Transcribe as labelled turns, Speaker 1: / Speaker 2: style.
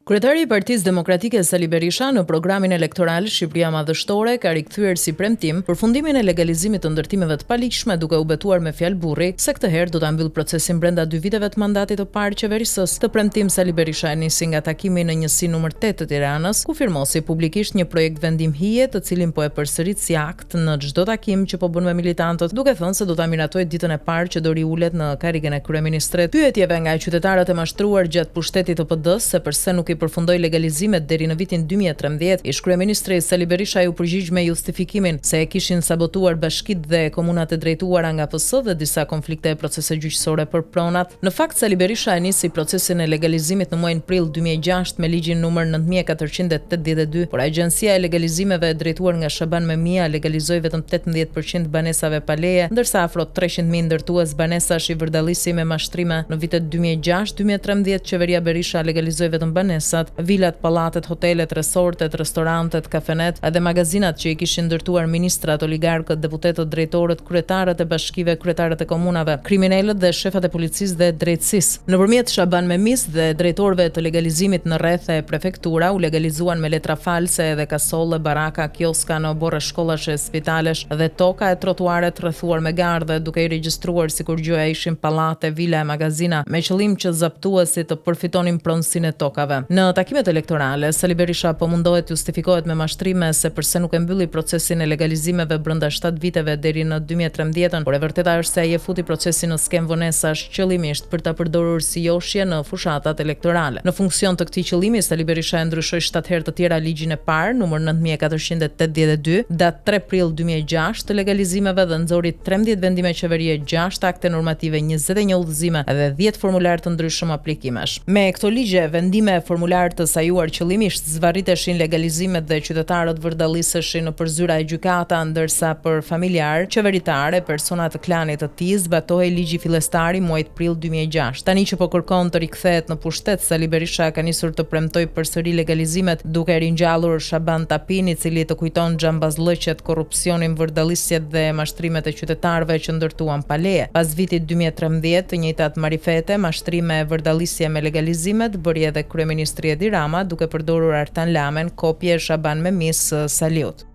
Speaker 1: Kryetari i Partisë Demokratike Sali Berisha në programin elektoral Shqipëria Madhështore ka rikthyer si premtim përfundimin e legalizimit të ndërtimeve të paligjshme, duke u betuar me fjalë burri se këtë herë do ta mbyll procesin brenda 2 viteve të mandatit të parë qeverisës. Të premtim Sali Berisha e nisi nga takimi në njësi numër 8 të Tiranës, ku firmosi publikisht një projekt vendim hije, të cilin po e përsërit si akt në çdo takim që po bën me militantët, duke thënë se do ta miratojë ditën e parë që do riulet në karrigen e kryeministrit. Pyetjeve nga qytetarët e mashtruar gjatë pushtetit të PD-s se pse nuk i përfundoi legalizimet deri në vitin 2013, ish kryeministri Sali Berisha u përgjigj me justifikimin se e kishin sabotuar bashkitë dhe komunat e drejtuara nga PS dhe disa konflikte e procese gjyqësore për pronat. Në fakt, Sali Berisha e nisi procesin e legalizimit në muajin prill 2006 me ligjin numër 9482, por Agjencia e Legalizimeve e drejtuar nga Shaban Memia legalizoi vetëm 18% banesave pa leje, ndërsa afro 300.000 ndërtues banesash i vërdallisi me mashtrime. Në vitet 2006-2013 qeveria Berisha legalizoi vetëm banesat, vilat, pallatet, hotelet, resortet, restorantet, kafenet, edhe magazinat që i kishin ndërtuar ministrat, oligarkët, deputetët, drejtorët, kryetarët e bashkive, kryetarët e komunave, kriminalët dhe shefat e policisë dhe drejtësisë. Nëpërmjet Shaban Memis dhe drejtorëve të legalizimit në rrethe e prefektura u legalizuan me letra false edhe kasolle, baraka, kioska në oborre shkollash e spitalesh dhe toka e trotuaret rrethuar me gardhe, duke i regjistruar sikur gjëja ishin pallate, vila e magazina, me qëllim që zaptuesit të përfitonin pronësinë e tokave. Në takimet elektorale, Sali Berisha po mundohet justifikohet me mashtrime se pse nuk e mbylli procesin e legalizimeve brenda 7 viteve deri në 2013, por e vërteta është se ai e futi procesin në skem vonesash qëllimisht për ta përdorur si joshje në fushatat elektorale. Në funksion të këtij qëllimi, Sali Berisha e ndryshoi 7 herë të tjera ligjin e parë, numër 9482, datë 3 prill 2006 të legalizimeve dhe nxori 13 vendime qeverie, 6 akte normative, 21 udhëzime dhe 10 formular të ndryshëm aplikimesh. Me këto ligje, vendime formular të sajuar qëllimisht zvarriteshin legalizimet dhe qytetarët vërdalliseshin në përzyra e gjykata, ndërsa për familjar, qeveritar e persona të klanit të tij zbatohej ligji fillestari muajit prill 2006. Tani që po kërkon të rikthehet në pushtet, Sali Berisha ka nisur të premtoj përsëri legalizimet, duke ringjallur Shaban Tapin, i cili të kujton xhambazllëqet, korrupsionin, vërdallisjet dhe mashtrimet e qytetarëve që ndërtuan pa leje. Pas vitit 2013, të njëjtat marifete, mashtrime e vërdallisje me legalizimet bëri edhe kryeministri Edi Rama, duke përdorur Artan Lamen, kopje Shaban Memis së Saliut.